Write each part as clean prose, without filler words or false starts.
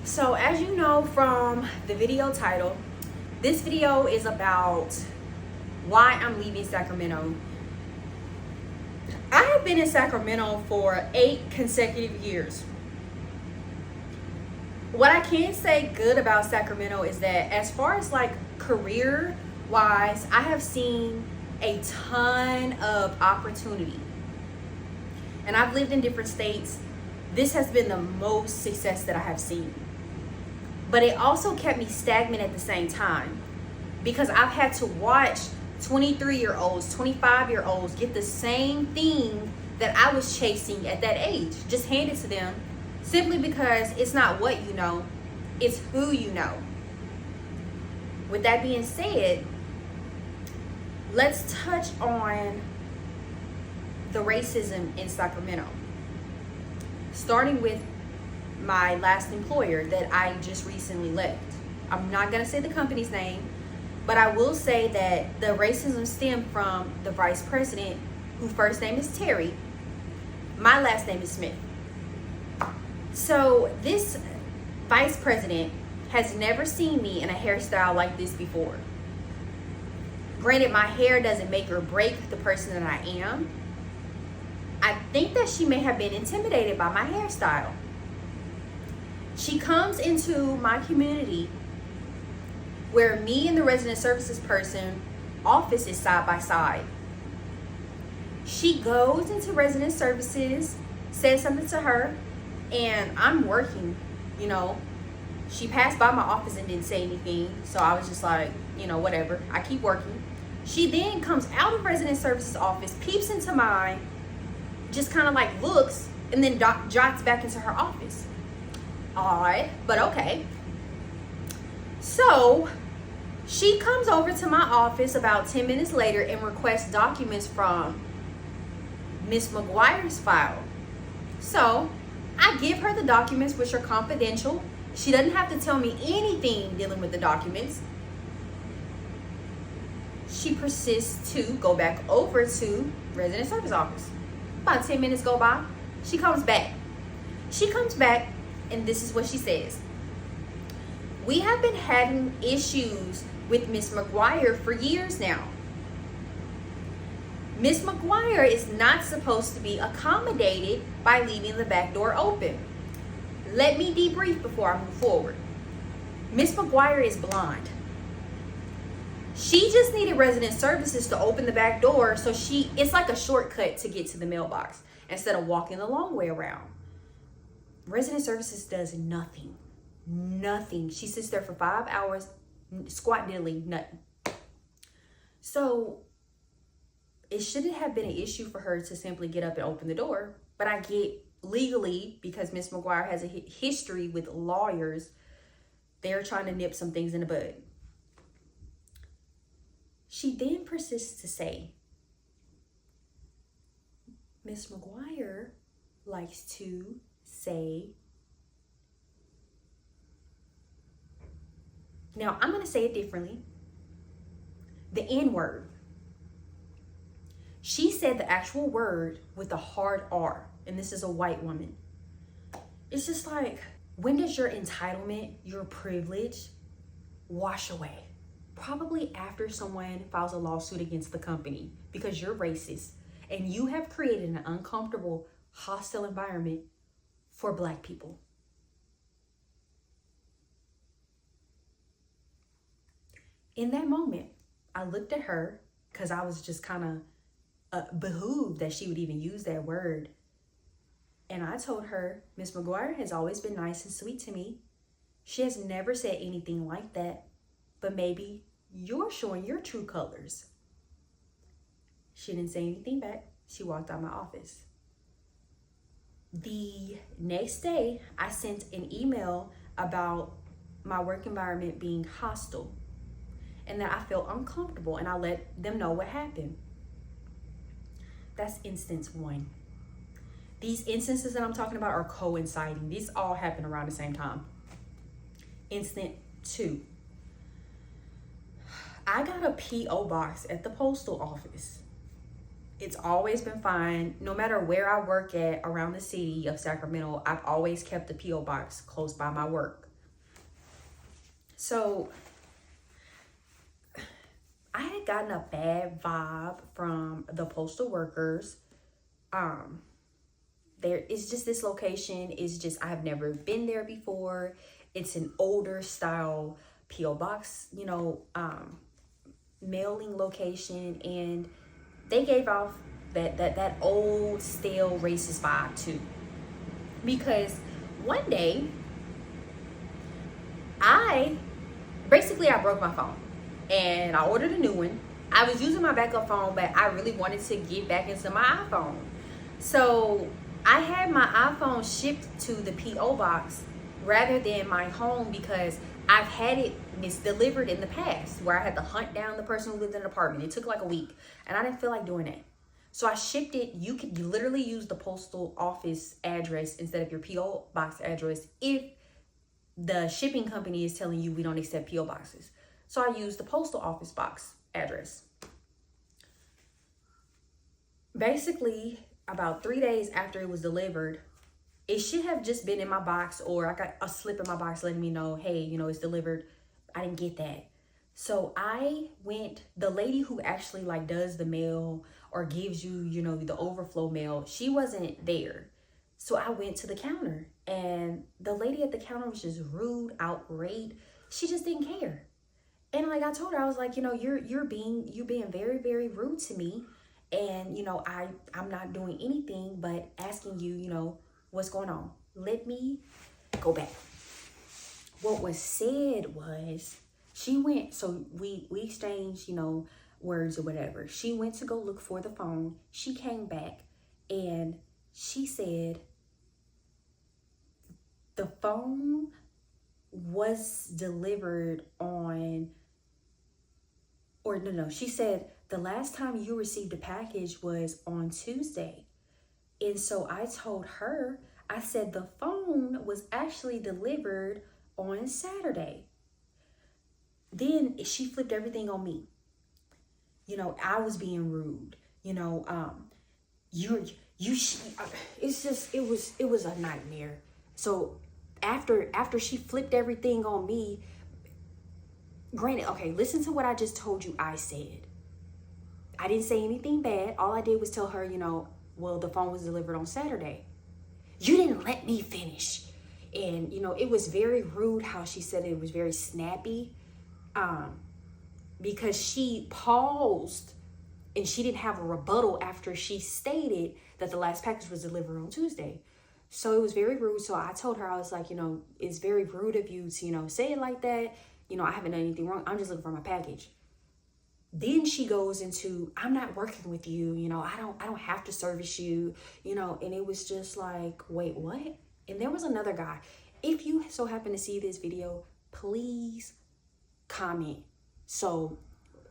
So as you know from the video title, this video is about why I'm leaving Sacramento. I have been in Sacramento for 8 consecutive years. What I can say good about Sacramento is that as far as like career wise, I have seen a ton of opportunity. And I've lived in different states. This has been the most success that I have seen. But it also kept me stagnant at the same time because I've had to watch 23-year-olds, 25-year-olds get the same thing that I was chasing at that age, just hand it to them, simply because it's not what you know, it's who you know. With that being said, let's touch on the racism in Sacramento, starting with my last employer that I just recently left. I'm not going to say the company's name, but I will say that the racism stemmed from the vice president, whose first name is Terry. My last name is Smith. So this vice president has never seen me in a hairstyle like this before. Granted, my hair doesn't make or break the person that I am. I think that she may have been intimidated by my hairstyle. She comes into my community where me and the resident services person office is side by side. She goes into resident services, says something to her, and I'm working, She passed by my office and didn't say anything, so I was just like, whatever. I keep working. She then comes out of resident services office, peeps into mine, just kind of like looks, and then jots back into her office. Odd, but okay. So she comes over to my office about 10 minutes later and requests documents from Miss McGuire's file. So I give her the documents, which are confidential. She doesn't have to tell me anything dealing with the documents. She persists to go back over to resident service office. About 10 minutes go by. She comes back. And this is what she says. We have been having issues with Miss McGuire for years now. Miss McGuire is not supposed to be accommodated by leaving the back door open. Let me debrief before I move forward. Miss McGuire is blonde. She just needed resident services to open the back door, so it's like a shortcut to get to the mailbox instead of walking the long way around. Resident services does nothing. She sits there for 5 hours, squat diddly, nothing. So it shouldn't have been an issue for her to simply get up and open the door. But I get legally, because Miss McGuire has a history with lawyers, they're trying to nip some things in the bud. She then persists to say, Miss McGuire likes to say, now I'm going to say it differently, the N word. She said the actual word with a hard R, and this is a white woman. It's just like, when does your entitlement, your privilege wash away? Probably after someone files a lawsuit against the company because you're racist and you have created an uncomfortable, hostile environment for Black people. In that moment, I looked at her because I was just kind of behooved that she would even use that word. And I told her, Miss McGuire has always been nice and sweet to me. She has never said anything like that, but maybe you're showing your true colors. She didn't say anything back. She walked out of my office. The next day, I sent an email about my work environment being hostile and that I felt uncomfortable, and I let them know what happened. That's instance 1. These instances that I'm talking about are coinciding. These all happen around the same time. Incident 2. I got a P.O. box at the postal office. It's always been fine. No matter where I work at around the city of Sacramento, I've always kept the P.O. box close by my work. So I had gotten a bad vibe from the postal workers. There is just this location is just, I have never been there before. It's an older style P.O. box, mailing location, and they gave off that old stale racist vibe too. Because one day I broke my phone and I ordered a new one. I was using my backup phone, but I really wanted to get back into my iPhone. So I had my iPhone shipped to the P.O. box rather than my home, because I've had it misdelivered in the past where I had to hunt down the person who lived in an apartment. It took like a week and I didn't feel like doing that. So I shipped it. You could literally use the postal office address instead of your P.O. box address if the shipping company is telling you we don't accept P.O. boxes. So I used the postal office box address. Basically, about 3 days after it was delivered, it should have just been in my box, or I got a slip in my box letting me know, hey, it's delivered. I didn't get that. So I went, the lady who actually like does the mail or gives you, the overflow mail, she wasn't there. So I went to the counter, and the lady at the counter was just rude, outraged. She just didn't care. And like I told her, I was like, you're being very, very rude to me. And, I'm not doing anything but asking you, what's going on. Let me go back. What was said was, she went, so we exchanged, words or whatever. She went to go look for the phone. She came back and she said the phone was delivered on, or no, she said the last time you received a package was on Tuesday. And so I told her, I said the phone was actually delivered on Saturday. Then she flipped everything on me. I was being rude. It was a nightmare. So after she flipped everything on me, granted, okay, listen to what I just told you I said. I didn't say anything bad. All I did was tell her, well, the phone was delivered on Saturday. You didn't let me finish. And, it was very rude how she said it. It was very snappy. Because she paused and she didn't have a rebuttal after she stated that the last package was delivered on Tuesday. So it was very rude. So I told her, I was like, it's very rude of you to, say it like that. I haven't done anything wrong. I'm just looking for my package. Then she goes into, I'm not working with you. I don't have to service you, and it was just like, wait, what? And there was another guy. If you so happen to see this video, please comment. So,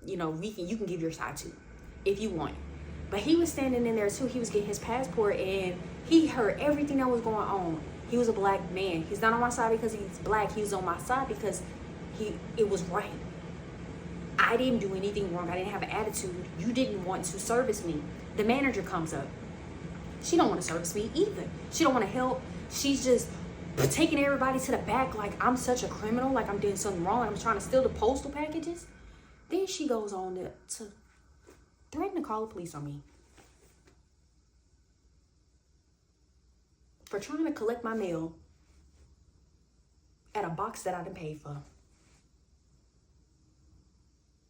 you can give your side too, if you want. But he was standing in there too. He was getting his passport and he heard everything that was going on. He was a black man. He's not on my side because he's black. He was on my side because it was right. I didn't do anything wrong. I didn't have an attitude. You didn't want to service me. The manager comes up. She don't want to service me either. She don't want to help. She's just taking everybody to the back like I'm such a criminal, like I'm doing something wrong, and I'm trying to steal the postal packages. Then she goes on to threaten to call the police on me for trying to collect my mail at a box that I didn't pay for.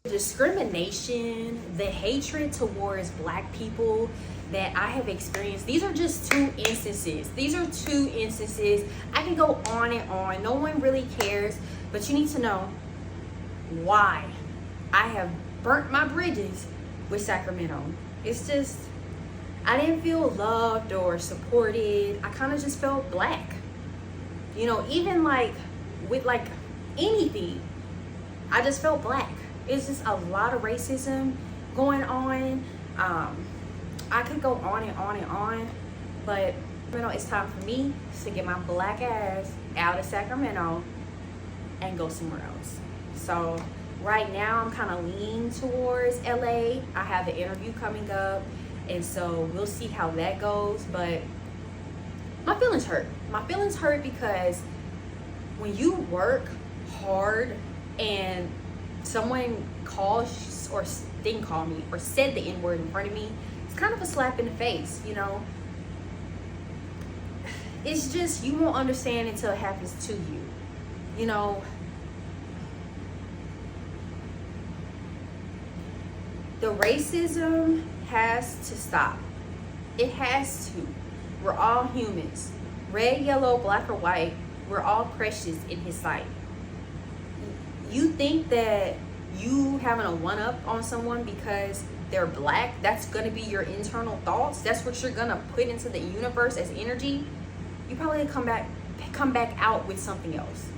Discrimination, the hatred towards black people that I have experienced, these are just two instances. I can go on and on. No one really cares, but you need to know why I have burnt my bridges with Sacramento. It's just, I didn't feel loved or supported. I kind of just felt black. Even like with like anything, I just felt black. It's just a lot of racism going on. I could go on and on and on, but it's time for me to get my black ass out of Sacramento and go somewhere else. So right now I'm kind of leaning towards LA. I have an interview coming up, and so we'll see how that goes. But my feelings hurt. My feelings hurt because when you work hard and someone calls or didn't call me or said the N-word in front of me, it's kind of a slap in the face, you know. It's just, you won't understand until it happens to you, you know. The racism has to stop. It has to. We're all humans. Red, yellow, black, or white, we're all precious in his sight. You think that you having a one-up on someone because they're black, that's gonna be your internal thoughts, that's what you're gonna put into the universe as energy, you probably come back out with something else.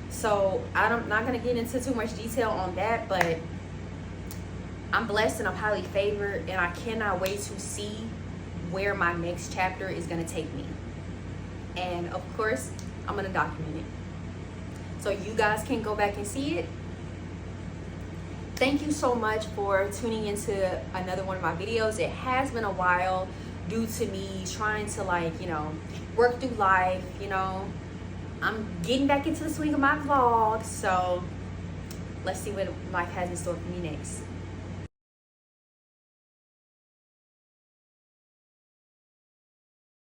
So I'm not gonna get into too much detail on that, but I'm blessed and I'm highly favored, and I cannot wait to see where my next chapter is gonna take me. And of course, I'm gonna document it, so you guys can go back and see it. Thank you so much for tuning into another one of my videos. It has been a while due to me trying to, like, you know, work through life, you know. I'm getting back into the swing of my vlog, so let's see what life has in store for me next.